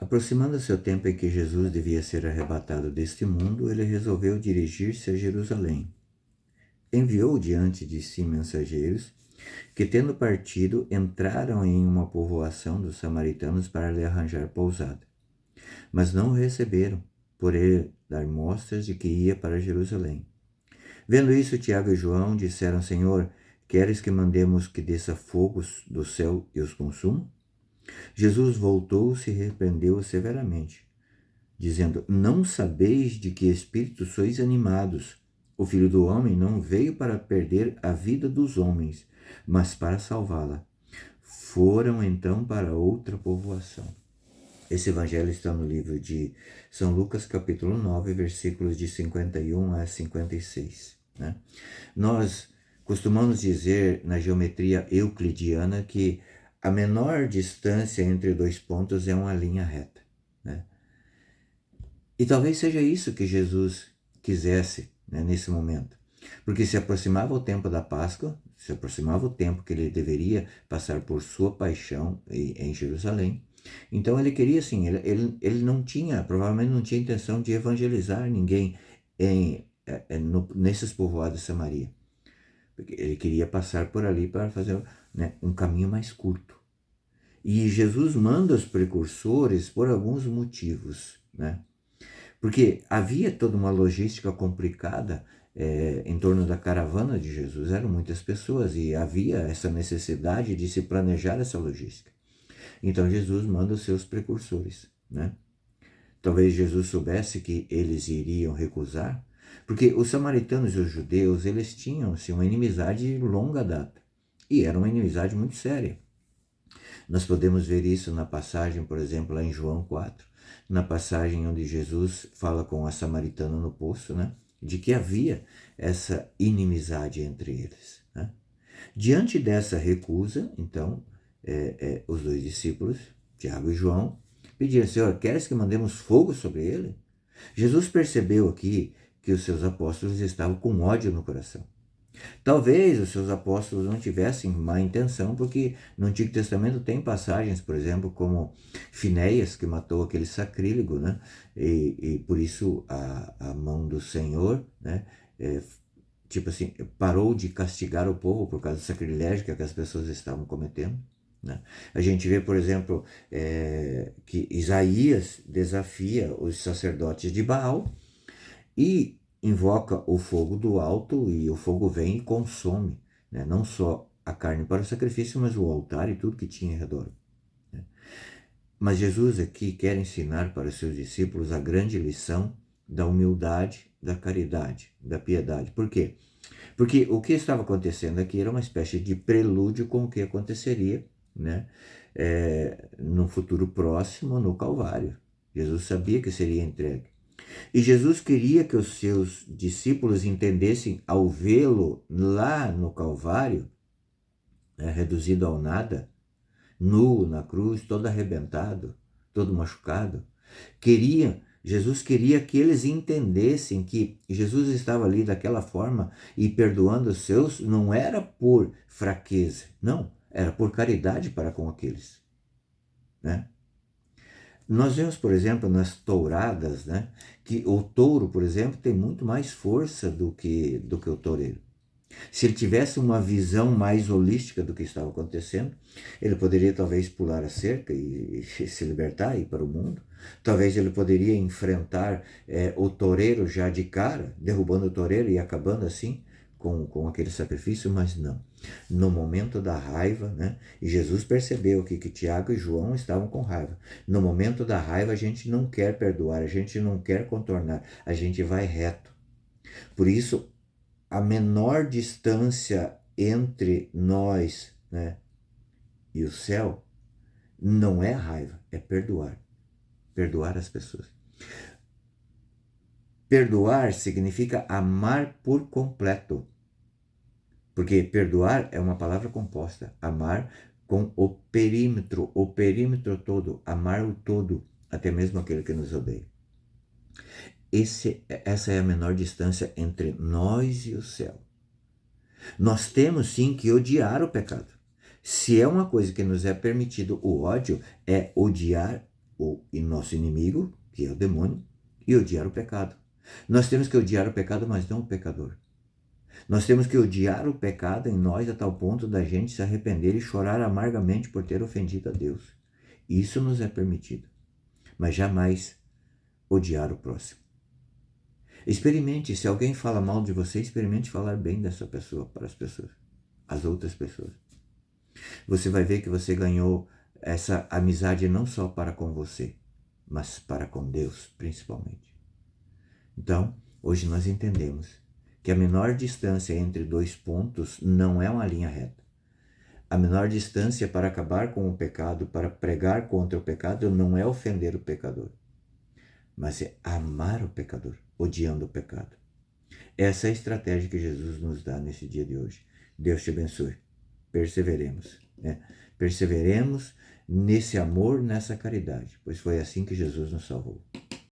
Aproximando-se o tempo em que Jesus devia ser arrebatado deste mundo, ele resolveu dirigir-se a Jerusalém. Enviou diante de si mensageiros que, tendo partido, entraram em uma povoação dos samaritanos para lhe arranjar pousada. Mas não o receberam, por ele dar mostras de que ia para Jerusalém. Vendo isso, Tiago e João disseram: Senhor, queres que mandemos que desça fogo do céu e os consuma? Jesus voltou-se e repreendeu-os severamente, dizendo: Não sabeis de que espírito sois animados? O Filho do Homem não veio para perder a vida dos homens, mas para salvá-la. Foram então para outra povoação. Esse evangelho está no livro de São Lucas, capítulo 9, versículos de 51 a 56. Né? Nós costumamos dizer na geometria euclidiana que a menor distância entre dois pontos é uma linha reta. Né? E talvez seja isso que Jesus quisesse, né, nesse momento. Porque se aproximava o tempo da Páscoa, se aproximava o tempo que ele deveria passar por sua paixão em Jerusalém. Então ele queria, assim, ele não tinha, provavelmente não tinha intenção de evangelizar ninguém nesses povoados de Samaria. Porque ele queria passar por ali para fazer, né, um caminho mais curto. E Jesus manda os precursores por alguns motivos, né? Porque havia toda uma logística complicada em torno da caravana de Jesus. Eram muitas pessoas e havia essa necessidade de se planejar essa logística. Então Jesus manda os seus precursores, né? Talvez Jesus soubesse que eles iriam recusar, porque os samaritanos e os judeus, eles tinham-se uma inimizade de longa data. E era uma inimizade muito séria. Nós podemos ver isso na passagem, por exemplo, lá em João 4, na passagem onde Jesus fala com a samaritana no poço, né? De que havia essa inimizade entre eles. Né? Diante dessa recusa, então, os dois discípulos, Tiago e João, pediram: Senhor, queres que mandemos fogo sobre ele? Jesus percebeu aqui que os seus apóstolos estavam com ódio no coração. Talvez os seus apóstolos não tivessem má intenção, porque no Antigo Testamento tem passagens, por exemplo, como Finéias, que matou aquele sacrílego, né? E por isso a mão do Senhor, né? Tipo assim, parou de castigar o povo por causa do sacrilégio que as pessoas estavam cometendo. Né? A gente vê, por exemplo, que Isaías desafia os sacerdotes de Baal e invoca o fogo do alto, e o fogo vem e consome, né? Não só a carne para o sacrifício, mas o altar e tudo que tinha em redor. Né? Mas Jesus aqui quer ensinar para os seus discípulos a grande lição da humildade, da caridade, da piedade. Por quê? Porque o que estava acontecendo aqui era uma espécie de prelúdio com o que aconteceria, né? No futuro próximo, no Calvário. Jesus sabia que seria entregue. E Jesus queria que os seus discípulos entendessem, ao vê-lo lá no Calvário, né, reduzido ao nada, nu na cruz, todo arrebentado, todo machucado. Jesus queria que eles entendessem que Jesus estava ali daquela forma e perdoando os seus, não era por fraqueza, não, era por caridade para com aqueles, né? Nós vemos, por exemplo, nas touradas, né, que o touro, por exemplo, tem muito mais força do que o toureiro. Se ele tivesse uma visão mais holística do que estava acontecendo, ele poderia talvez pular a cerca e se libertar e ir para o mundo. Talvez ele poderia enfrentar o toureiro já de cara, derrubando o toureiro e acabando assim com aquele sacrifício, mas não. No momento da raiva, né? E Jesus percebeu que Tiago e João estavam com raiva. No momento da raiva a gente não quer perdoar, a gente não quer contornar, a gente vai reto. Por isso, a menor distância entre nós, né, e o céu não é a raiva, é perdoar. Perdoar as pessoas. Perdoar significa amar por completo. Porque perdoar é uma palavra composta. Amar com o perímetro todo. Amar o todo, até mesmo aquele que nos odeia. Essa é a menor distância entre nós e o céu. Nós temos sim que odiar o pecado. Se é uma coisa que nos é permitido o ódio, é odiar o nosso inimigo, que é o demônio, e odiar o pecado. Nós temos que odiar o pecado, mas não o pecador. Nós temos que odiar o pecado em nós a tal ponto da gente se arrepender e chorar amargamente por ter ofendido a Deus. Isso nos é permitido, mas jamais odiar o próximo. Experimente, se alguém fala mal de você, experimente falar bem dessa pessoa para as outras pessoas. Você vai ver que você ganhou essa amizade não só para com você, mas para com Deus, principalmente. Então, hoje nós entendemos que a menor distância entre dois pontos não é uma linha reta. A menor distância para acabar com o pecado, para pregar contra o pecado, não é ofender o pecador, mas é amar o pecador, odiando o pecado. Essa é a estratégia que Jesus nos dá nesse dia de hoje. Deus te abençoe. Perseveremos, né? Perseveremos nesse amor, nessa caridade, pois foi assim que Jesus nos salvou.